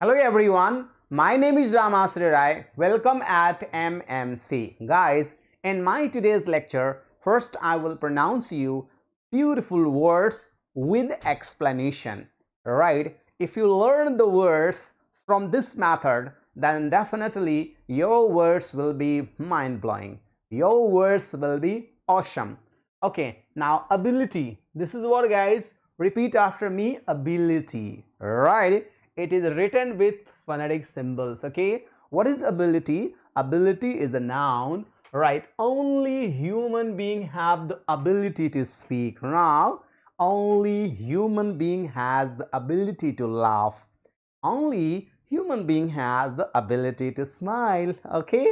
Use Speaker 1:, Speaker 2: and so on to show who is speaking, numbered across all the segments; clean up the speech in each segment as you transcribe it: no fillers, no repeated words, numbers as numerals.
Speaker 1: Hello everyone, my name is Ramasri Rai. Welcome at MMC. Guys, in my today's lecture, first I will pronounce you beautiful words with explanation. Right? If you learn the words from this method, then definitely your words will be mind-blowing. Your words will be awesome. Okay, now ability. This is what, guys, repeat after me, ability. Right? It is written with phonetic symbols. Okay, what is ability? Ability is a noun, right? Only human being have the ability to speak. Now only human being has the ability to laugh. Only human being has the ability to smile. Okay,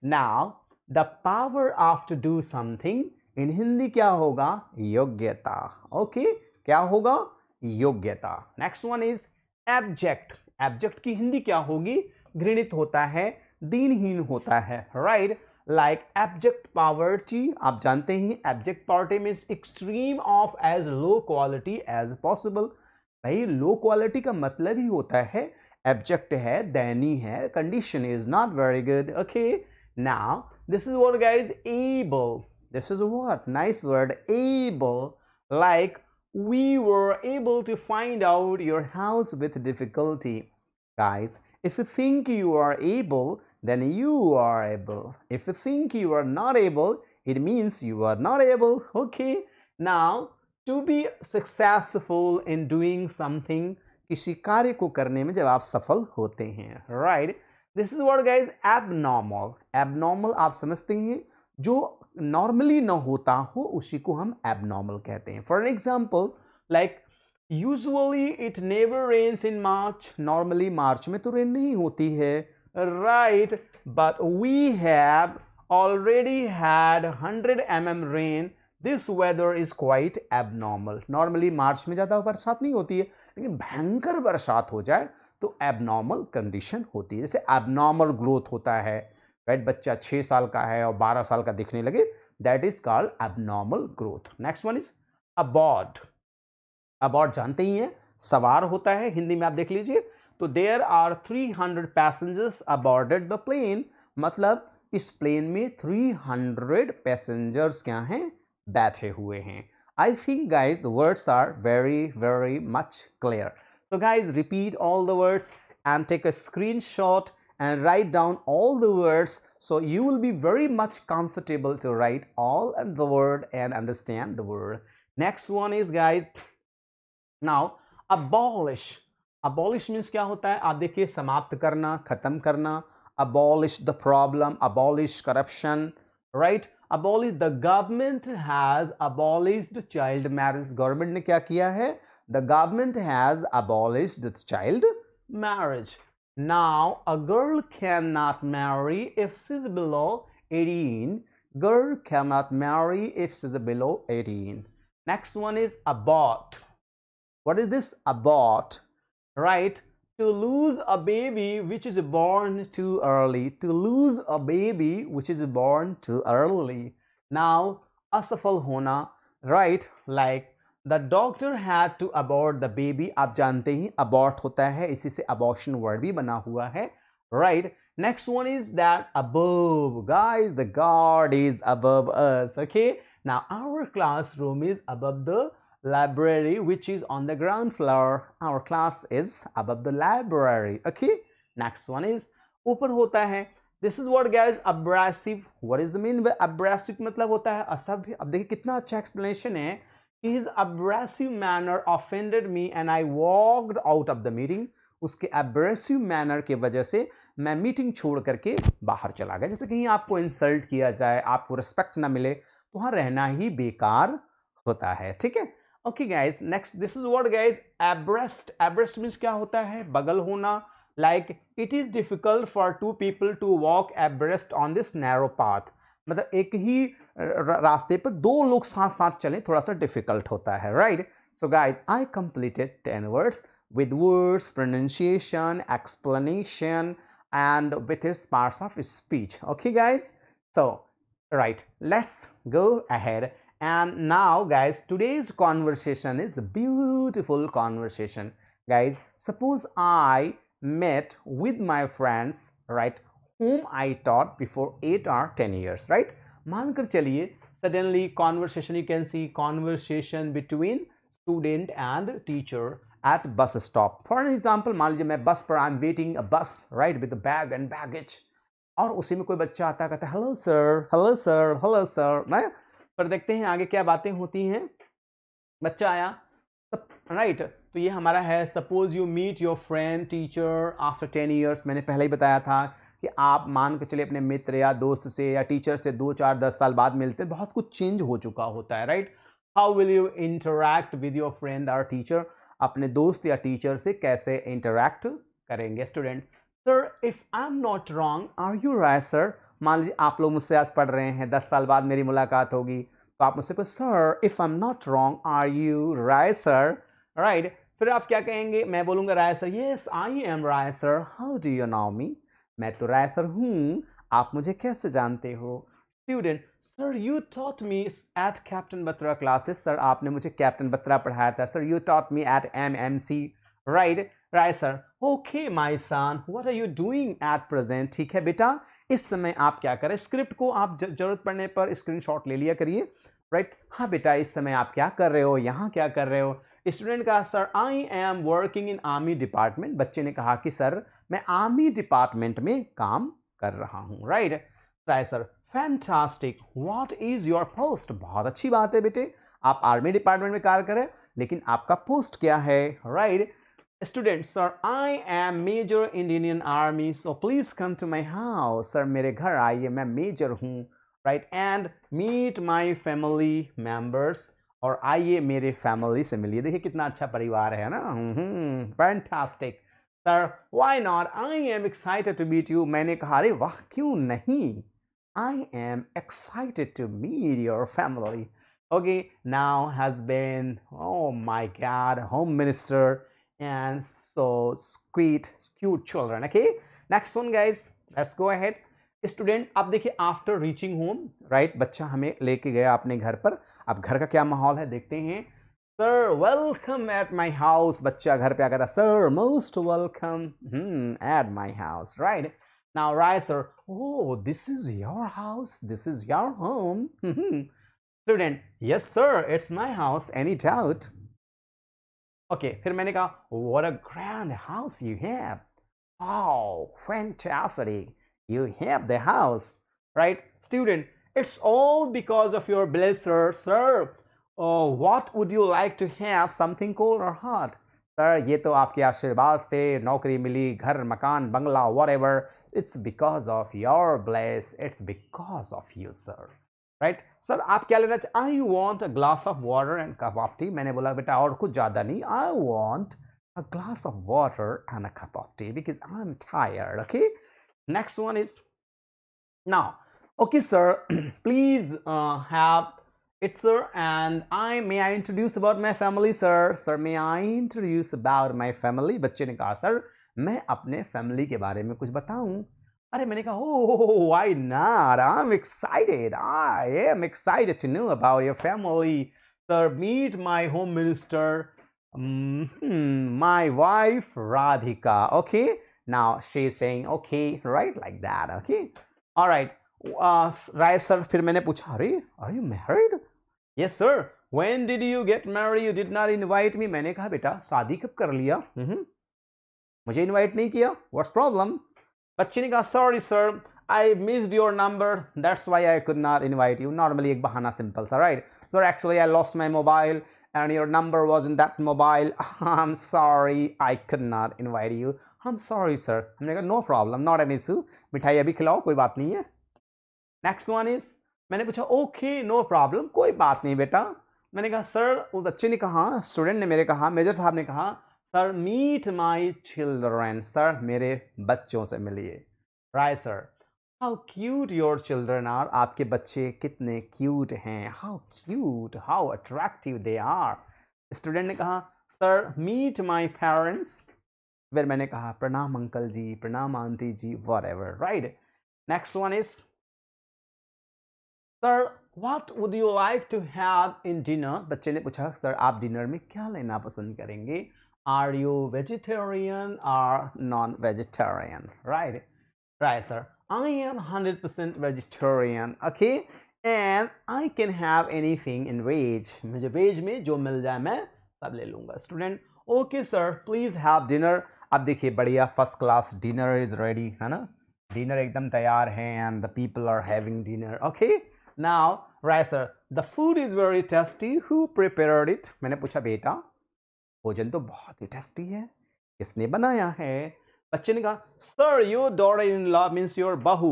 Speaker 1: now the power of to do something in Hindi क्या होगा? योग्यता. Okay, क्या होगा? योग्यता. Next one is abject. Abject की हिंदी क्या होगी? घृणित होता है, दीनहीन होता है. Right, like abject poverty. आप जानते हैं abject poverty means extreme of as low quality as possible. भाई लो क्वालिटी का मतलब ही होता है एब्जेक्ट है, दयनीय है, condition is not very good. Okay, now this is what guys, able. This is what nice word, able. Like we were able to find out your house with difficulty. Guys, if you think you are able, then you are able. If you think you are not able, it means you are not able. Okay, now to be successful in doing something, किसी कार्य को करने में जब आप सफल होते हैं. Right, this is what guys, abnormal. Abnormal आप समझते हैं, जो नॉर्मली न होता हो उसी को हम एबनॉर्मल कहते हैं. For example, like usually it never rains in March. Normally March में तो रेन नहीं होती है. Right, but we have already had 100 mm rain. This weather is quite abnormal. Normally March में ज़्यादा बरसात नहीं होती है, लेकिन भयंकर बरसात हो जाए तो एबनॉर्मल कंडीशन होती है. जैसे एबनॉर्मल ग्रोथ होता है, राइट? बच्चा 6 साल का है और 12 साल का दिखने लगे, that is called abnormal growth. Next one is aboard. Aboard जानते ही हैं, सवार होता है. हिंदी में आप देख लीजिए, तो there are 300 passengers aboarded the plane. मतलब इस प्लेन में 300 पैसेंजर्स क्या हैं? बैठे हुए हैं. I think guys the words are very much clear. So guys, repeat all the words and take a screenshot and write down all the words, so you will be very much comfortable to write all the word and understand the word. Next one is guys, now abolish. Abolish means क्या होता है? आप देखिए, समाप्त करना, खत्म करना. Abolish the problem, abolish corruption, right? Abolish, the government has abolished child marriage. Government ने क्या किया है? The government has abolished the child marriage. Now a girl cannot marry if she's below 18. Girl cannot marry if she's below 18. Next one is abort. What is this? Abort, right? To lose a baby which is born too early. To lose a baby which is born too early. Now असफल होना, right? Like the doctor had to abort the baby. आप जानते ही abort होता है, इसी से abortion word भी बना हुआ है, right? Next one is that above. Guys, the God is above us. Okay, now our classroom is above the library, which is on the ground floor. Our class is above the library. Okay, next one is ऊपर होता है. This is what guys, abrasive. What is the mean by abrasive? मतलब होता है असभ्य. अब देखिए कितना अच्छा explanation है. His abrasive manner offended me and I walked out of the meeting. उसके abrasive manner के वजह से मैं मीटिंग छोड़ करके बाहर चला गया. जैसे कहीं आपको इंसल्ट किया जाए, आपको रिस्पेक्ट ना मिले, तो वहाँ रहना ही बेकार होता है. ठीक है. Okay guys, next, this is what guys, abreast. abreast means क्या होता है? बगल होना. Like it is difficult for 2 people to walk abreast on this narrow path. मतलब एक ही रास्ते पर 2 लोग साथ साथ चलें, थोड़ा सा डिफिकल्ट होता है, right? So guys, I completed 10 words with words, pronunciation, explanation, and with his parts of speech. Okay guys, so right, let's go ahead. And now guys, today's conversation is a beautiful conversation. Guys, suppose I met with my friends, right, whom I taught before 8 or 10 years, right? मानकर चलिए suddenly conversation, you can see conversation between student and teacher at bus stop. For an example, मान लीजिए मैं बस पर I'm waiting a bus, right, with a bag and baggage, और उसी में कोई बच्चा आता कहता है hello sir, hello sir, hello sir, ना? पर देखते हैं आगे क्या बातें होती हैं। बच्चा आया, राइट, तो ये हमारा है suppose you meet your friend teacher after 10 years. मैंने पहले ही बताया था कि आप मान के चलिए अपने मित्र या दोस्त से या टीचर से 2 4 10 साल बाद मिलते हैं, बहुत कुछ चेंज हो चुका होता है, right? How will you interact with your friend और टीचर? अपने दोस्त या टीचर से कैसे इंटरैक्ट करेंगे? Student, sir if I am not wrong are you right sir? मान लीजिए आप लोग मुझसे आज पढ़ रहे हैं, 10 साल बाद मेरी मुलाकात होगी, तो आप मुझसे कोई sir if I am not wrong are you right sir, right? फिर आप क्या कहेंगे? मैं बोलूंगा Rai sir, yes I am Rai sir, how do you know me? मैं तो राय सर हूं, आप मुझे कैसे जानते हो? Student, sir you taught me at captain Batra classes, sir आपने मुझे कैप्टन बत्रा पढ़ाया था, sir you taught me at MMC, right? Rai sir, okay my son, what are you doing at present? ठीक है बेटा, इस समय आप क्या करें? स्क्रिप्ट को आप जरूरत पड़ने पर स्क्रीनशॉट ले लिया करिए, राइट? हाँ बेटा, इस समय आप क्या कर रहे हो, यहाँ क्या कर रहे हो? स्टूडेंट का sir I am working in army department. बच्चे ने कहा कि सर मैं आर्मी डिपार्टमेंट में काम कर रहा हूँ, right? Rai sir, fantastic, what is your post? बहुत अच्छी बात है बेटे, आप आर्मी डिपार्टमेंट में कार्य करें, लेकिन आपका पोस्ट क्या है? Right? Student, sir I am major in Indian army, so please come to my house. Sir मेरे घर आइए, मैं मेजर हूँ, right? And meet my family members, और आइए मेरे फैमिली से मिलिए। देखिए कितना अच्छा परिवार है ना। Fantastic sir, why not, I am excited to meet you. मैंने कहा अरे वाह क्यों नहीं, I am excited to meet your family. Okay, now has been, oh my god, home minister and so sweet cute children. Okay, next one guys, let's go ahead. Student, आप देखिए after reaching home, right, बच्चा हमें लेके गया अपने घर पर। अब घर का क्या माहौल है देखते हैं। Sir welcome at my house. बच्चा घर पे आ गया, sir most welcome at my house, right? Now right sir, oh this is your house, this is your home. Student, yes sir it's my house, any doubt? Okay, फिर मैंने कहा what a grand house you have, wow fantastic, you have the house, right? Student, it's all because of your blesser, sir. Oh, what would you like to have, something cold or hot? Sir ये तो आपके आशीर्वाद से नौकरी मिली, घर मकान बंगला whatever, it's because of your bless, it's because of you sir, right? Sir आप क्या लेना चाहिए? I want a glass of water and cup of tea। मैंने बोला बेटा और कुछ ज़्यादा नहीं, I want a glass of water and a cup of tea because I'm tired, okay? Next one is now, okay sir, please have it sir, and may I introduce about my family sir? Sir may I introduce about my family? बच्चे ने कहा sir मैं अपने family के बारे में कुछ बताऊं। अरे मैंने कहा oh why not, I'm excited, I am excited to know about your family sir, meet my home minister, my wife Radhika, okay? Now she's saying okay, right, like that, okay, all right. Rai sir, फिर मैंने पूछा अरे are you married? Yes sir, when did you get married, you did not invite me. मैंने कहा बेटा शादी कब कर लिया? मुझे इनवाइट नहीं किया, व्हाट्स प्रॉब्लम? बच्चे ने कहा sorry sir I missed your number, that's why I could not invite you. Normally एक बहाना सिंपल सा, right? Sir actually I lost my mobile and your number was in that mobile, I'm sorry I could not invite you, I'm sorry sir। हमने कहा no problem, not an issue, मिठाई अभी खिलाओ, कोई बात नहीं है। नेक्स्ट वन इज, मैंने पूछा ओके नो प्रॉब्लम, कोई बात नहीं बेटा। मैंने कहा सर, वो बच्चे ने कहा, स्टूडेंट ने मेरे कहा, मेजर साहब ने कहा sir meet my children, sir मेरे बच्चों से मिलिए। Right sir, how cute your children are, आपके बच्चे कितने क्यूट हैं, how cute, how attractive they are. Student ने कहा सर मीट माय पेरेंट्स। फिर मैंने कहा प्रणाम अंकल जी, प्रणाम aunty ji, whatever, right? Next one is sir what would you like to have in dinner. बच्चे ने पूछा सर आप डिनर में क्या लेना पसंद करेंगे? Are you vegetarian or non-vegetarian? Right. Right, sir. I am 100% vegetarian. Okay. And I can have anything in veg. मुझे वेज में जो मिल जाए मैं सब ले लूंगा. Student, okay sir, please have dinner. अब देखिए बढ़िया first class dinner is ready है ना. डिनर एकदम तैयार है and the people are having dinner. Okay. Now, right sir, the food is very tasty. Who prepared it? मैंने पूछा बेटा भोजन तो बहुत ही टेस्टी है, किसने बनाया है? बच्चे ने कहा sir your daughter in law means your बहू.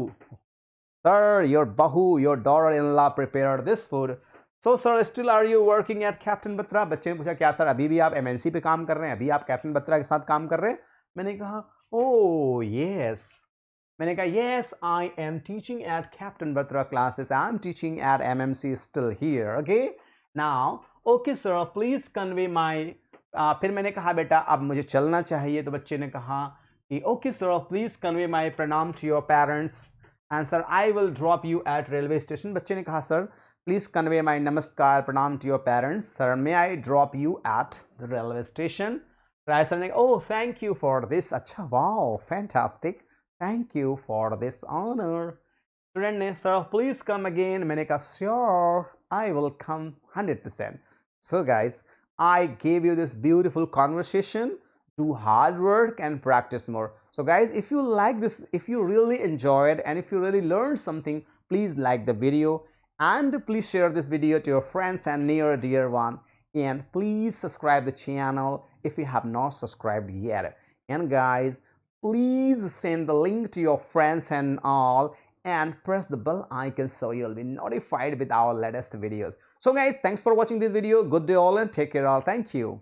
Speaker 1: सर योर बहू your daughter in law prepared this food. So sir still are you working at captain Batra. बच्चे ने पूछा क्या सर अभी भी आप एमएनसी पे काम कर रहे हैं, अभी आप कैप्टन बत्रा के साथ काम कर रहे हैं? मैंने कहा ओह यस. मैंने कहा yes I am teaching at Captain Batra classes. I am teaching at MMC still here. Okay. Now, okay sir, please convey my. फिर मैंने कहा बेटा अब मुझे चलना चाहिए. तो बच्चे ने कहा कि okay sir, please convey my pranam to your parents. And sir, I will drop you at railway station. बच्चे ने कहा sir please convey my namaskar pranam to your parents. Sir, may I drop you at the railway station? Rai sir ने कहा oh thank you for this. अच्छा wow fantastic. Thank you for this honor. Student ने sir please come again. मैंने कहा sure I will come 100%. So guys, I gave you this beautiful conversation. Do hard work and practice more. So guys, if you like this, if you really enjoyed and if you really learned something, please like the video and please share this video to your friends and near dear one. And please subscribe the channel if you have not subscribed yet. And guys, please send the link to your friends and all and press the bell icon so you'll be notified with our latest videos. So guys, thanks for watching this video. Good day all and take care all. Thank you.